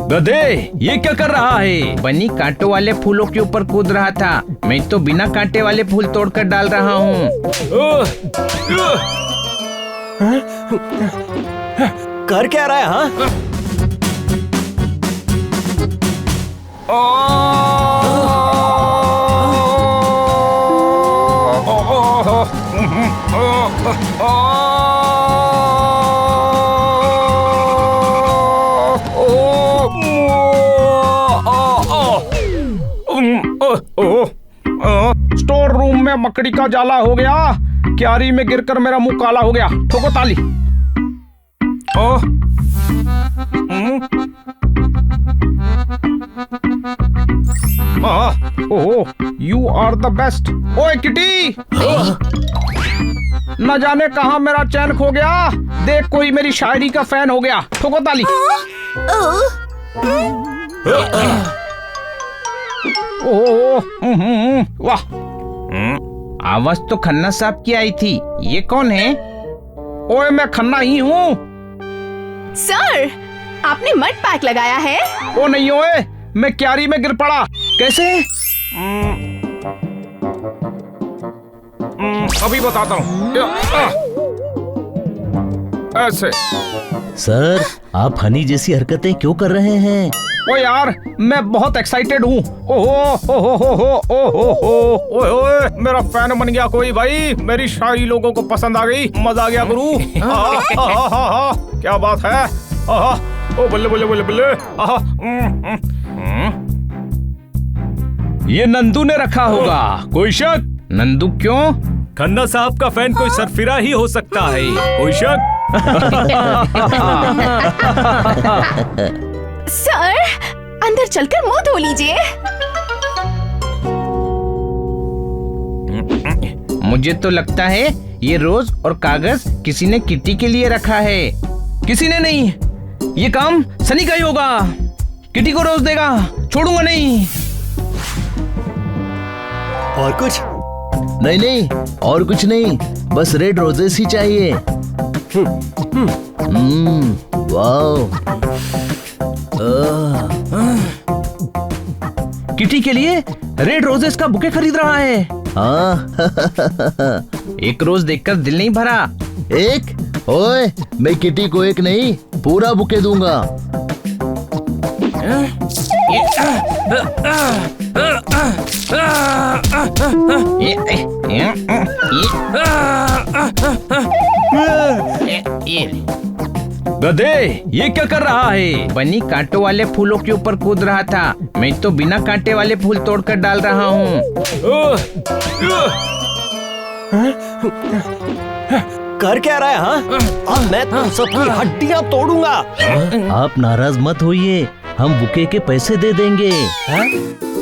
गधे, ये क्या कर रहा है? बनी कांटों वाले फूलों के ऊपर कूद रहा था। मैं तो बिना कांटे वाले फूल तोड़कर डाल रहा हूँ। कर क्या रहा है? हाँ, स्टोर रूम में मकड़ी का जाला हो गया। क्यारी में गिरकर मेरा मुंह काला हो गया। ठोको ताली। ओह, यू आर द बेस्ट। ओए किटी, न जाने कहाँ मेरा चैन खो गया। देख, कोई मेरी शायरी का फैन हो गया। ठोको ताली। वाह, आवाज तो खन्ना साहब की आई थी। ये कौन है? ओए मैं खन्ना ही हूँ। सर, आपने मड पैक लगाया है? ओ नहीं ओए, मैं क्यारी में गिर पड़ा। कैसे? अभी बताता हूँ। ऐसे। सर, आप हनी जैसी हरकतें क्यों कर रहे हैं? ओ यार, मैं बहुत एक्साइटेड हूँ। ओए, मेरा फैन बन गया कोई भाई। मेरी शायरी लोगों को पसंद आ गई। मजा आ गया गुरु। क्या बात है। ओ बल्ले बल्ले बल्ले बल्ले। ये नंदू ने रखा होगा। कोई शक? नंदू क्यों? खन्ना साहब का फैन कोई सरफिरा ही हो सकता है। कोई शक? सर, अंदर चलकर मुंह धो लीजिए। मुझे तो लगता है ये रोज और कागज किसी ने किटी के लिए रखा है। किसी ने नहीं, ये काम सनी का ही होगा। किटी को रोज देगा, छोड़ूंगा नहीं। और कुछ? नहीं नहीं, और कुछ नहीं, बस रेड रोजेस ही चाहिए। वाओ। किटी के लिए रेड रोजेस का बुके खरीद रहा है। हाँ। एक रोज देखकर दिल नहीं भरा। एक? ओए, मैं किटी को एक नहीं, पूरा बुके दूंगा। गधे, ये क्या कर रहा है? बनी कांटों वाले फूलों के ऊपर कूद रहा था। मैं तो बिना कांटे वाले फूल तोड़कर डाल रहा हूँ। कर क्या रहा है? हाँ, अब मैं तुम सबकी हड्डियां तोड़ूंगा। आप नाराज मत होइए, हम बुके के पैसे दे देंगे।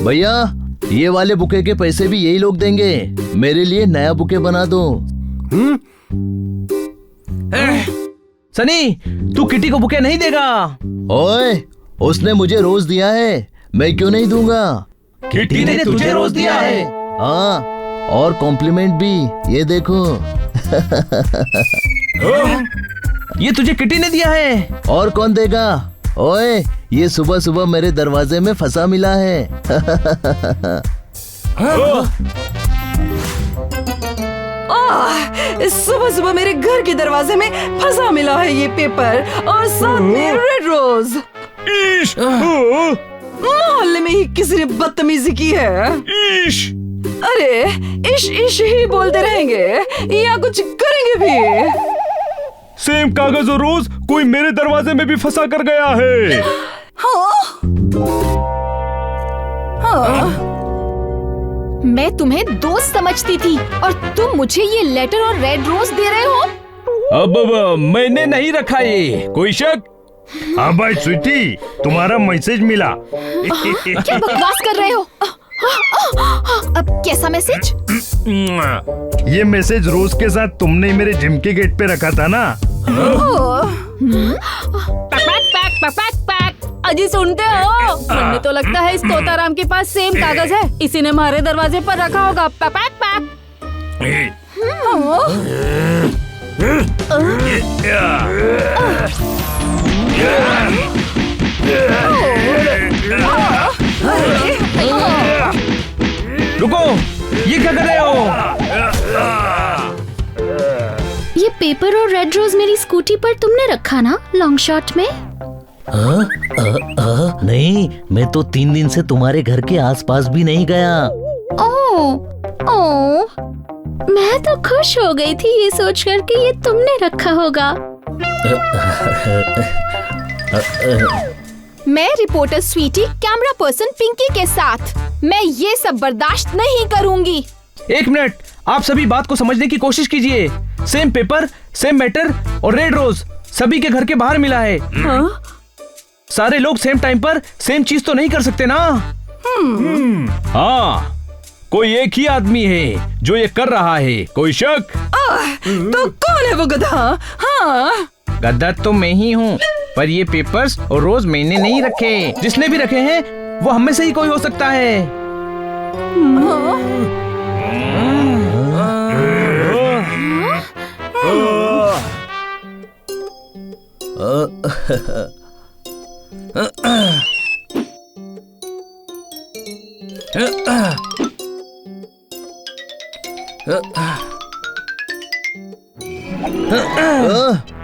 भैया, ये वाले बुके के पैसे भी यही लोग देंगे। मेरे लिए नया बुके बना दो। सनी, तू किटी को बुके नहीं देगा? ओए, उसने मुझे रोज दिया है, मैं क्यों नहीं दूंगा? किटी ने तुझे रोज दिया है? हाँ, और कॉम्प्लीमेंट भी, ये देखो। ये तुझे किटी ने दिया है? और कौन देगा? ओए, ये सुबह सुबह मेरे दरवाजे में फंसा मिला है। सुबह सुबह मेरे घर के दरवाजे में फंसा मिला है ये पेपर, और साथ में रेड रोज। मोहल्ले में ही किसी ने बदतमीजी की है। अरे, इश इश ही बोलते रहेंगे या कुछ करेंगे भी? सेम कागज और रोज कोई मेरे दरवाजे में भी फंसा कर गया है। मैं तुम्हें दोस्त समझती थी और तुम मुझे ये लेटर और रेड रोज दे रहे हो? अब मैंने नहीं रखा ये। कोई शक? हाँ भाई स्वीटी, तुम्हारा मैसेज मिला। क्या बकवास कर रहे हो? अब कैसा मैसेज? ये मैसेज रोज के साथ तुमने मेरे जिम के गेट पे रखा था ना। जी सुनते हो? मुझे तो लगता है इस तोताराम के पास सेम कागज है, इसी ने हमारे दरवाजे पर रखा होगा। Pack pack. रुको, ये क्या कर रहे हो? ये पेपर और रेड रोज मेरी स्कूटी पर तुमने रखा ना, लॉन्ग शॉट में? नहीं, मैं तो 3 दिन से तुम्हारे घर के आसपास भी नहीं गया। ओ, मैं तो खुश हो गई थी ये सोचकर कि ये तुमने रखा होगा। मैं reporter Sweety camera person Pinky के साथ, मैं ये सब बर्दाश्त नहीं करूंगी। 1 मिनट, आप सभी बात को समझने की कोशिश कीजिए। सेम पेपर, सेम मैटर और रेड रोज सभी के घर के बाहर मिला है। सारे लोग सेम टाइम पर सेम चीज तो नहीं कर सकते ना। हाँ, कोई एक ही आदमी है जो ये कर रहा है। कोई शक? तो कौन है वो गधा? हाँ, गद्दा तो मैं ही हूँ, पर ये पेपर्स और रोज मैंने नहीं रखे। जिसने भी रखे हैं वो हम में से ही कोई हो सकता है।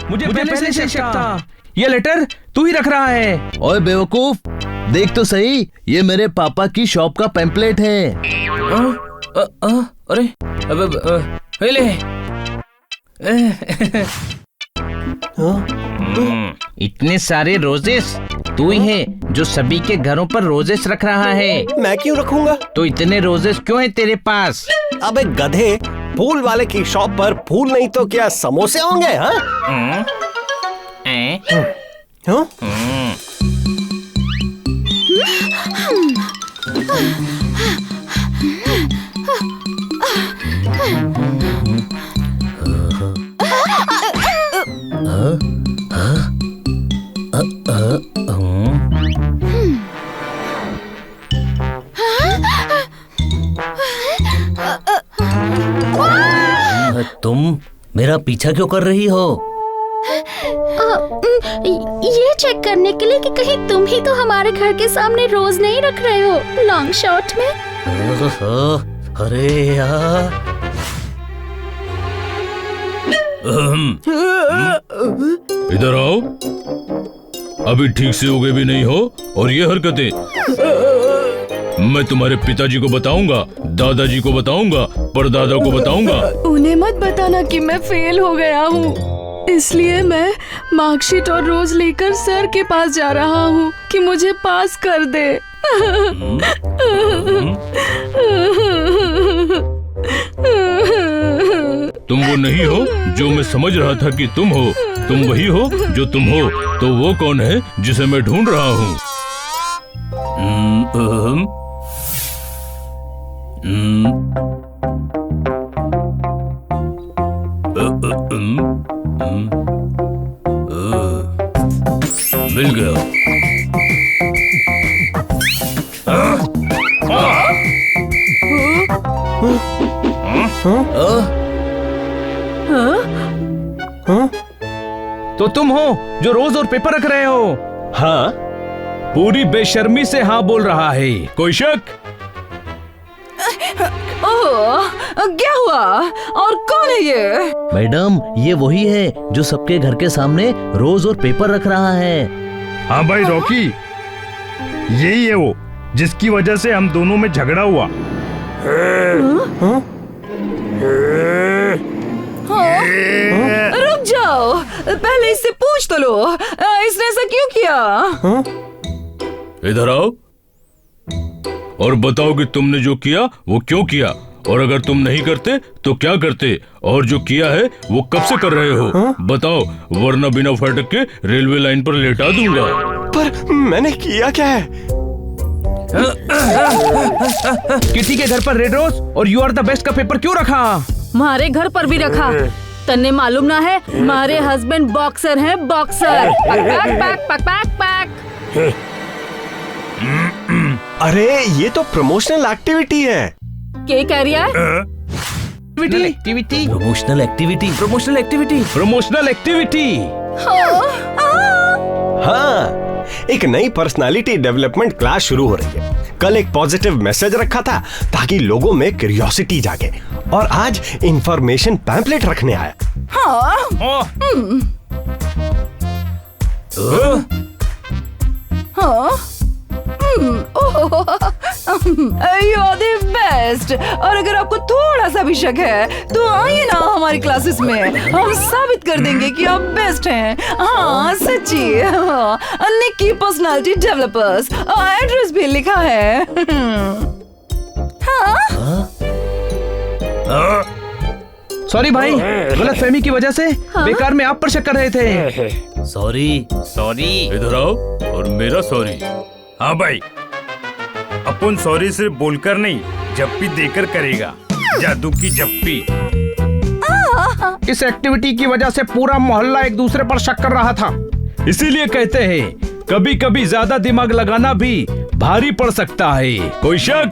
मुझे पहले से शक था। ये लेटर तू ही रख रहा है। ओए बेवकूफ, देख तो सही, ये मेरे पापा की शॉप का पैम्पलेट है। अरे ले। इतने सारे रोजेस तू ही है जो सभी के घरों पर रोजेस रख रहा है। मैं क्यों रखूंगा? तो इतने रोजेस क्यों है तेरे पास? अबे गधे, फूल वाले की शॉप पर फूल नहीं तो क्या समोसे होंगे? हाँ? हाँ? तुम मेरा पीछा क्यों कर रही हो? ये चेक करने के लिए कि कहीं तुम ही तो हमारे घर के सामने रोज नहीं रख रहे हो, लॉन्ग शॉट में। अरे यार, इधर आओ। अभी ठीक से उगे भी नहीं हो और ये हरकतें। मैं तुम्हारे पिताजी को बताऊंगा, दादाजी को बताऊंगा, परदादा को बताऊंगा। उन्हें मत बताना कि मैं फेल हो गया हूँ, इसलिए मैं मार्कशीट और रोज लेकर सर के पास जा रहा हूँ कि मुझे पास कर दे। तुम वो नहीं हो जो मैं समझ रहा था कि तुम हो। तुम वही हो जो तुम हो। तो वो कौन है जिसे मैं ढूंढ रहा हूँ? मिल गया। तो तुम हो जो रोज और पेपर रख रहे हो? हाँ? पूरी बेशर्मी से हाँ बोल रहा है। कोई शक? ओह, क्या हुआ? और कौन है ये? मैडम, ये वही है जो सबके घर के सामने रोज और पेपर रख रहा है। हाँ भाई रॉकी, यही है वो जिसकी वजह से हम दोनों में झगड़ा हुआ। रुक जाओ, पहले इससे पूछ तो लो, इसने ऐसा क्यों किया? इधर आओ और बताओ कि तुमने जो किया वो क्यों किया, और अगर तुम नहीं करते तो क्या करते, और जो किया है वो कब से कर रहे हो? बताओ, वरना बिना फाटक के रेलवे लाइन पर लेटा दूंगा। पर मैंने किया क्या है? किटी के घर पर रेड रोज और यू आर द बेस्ट का पेपर क्यों रखा? हमारे घर पर भी रखा। तन्ने मालूम ना है, हमारे हस्बैंड बॉक्सर हैं, boxer. Pack pack pack pack pack. अरे ये तो प्रमोशनल एक्टिविटी है। क्या कह रही है? Activity promotional activity. Promotional activity. Promotional activity. हाँ, एक नई पर्सनालिटी डेवलपमेंट क्लास शुरू हो रही है। कल एक पॉजिटिव मैसेज रखा था ताकि लोगों में क्यूरियोसिटी जागे, और आज इंफॉर्मेशन पैम्पलेट रखने आया। You are the best. और अगर आपको थोड़ा सा भी शक है तो आइए ना हमारी क्लासेस में, हम साबित कर देंगे कि आप बेस्ट हैं। हाँ सच्ची। निक्की पर्सनालिटी डेवलपर्स, एड्रेस भी लिखा है। सॉरी भाई, गलतफहमी की वजह से बेकार में आप पर शक कर रहे थे। सॉरी। इधर आओ और मेरा सॉरी। हाँ भाई, अपन सॉरी सिर्फ बोलकर नहीं, जप्पी देकर करेगा। जादू की जप्पी। इस एक्टिविटी की वजह से पूरा मोहल्ला एक दूसरे पर शक कर रहा था। इसीलिए कहते हैं कभी कभी ज्यादा दिमाग लगाना भी भारी पड़ सकता है। कोई शक?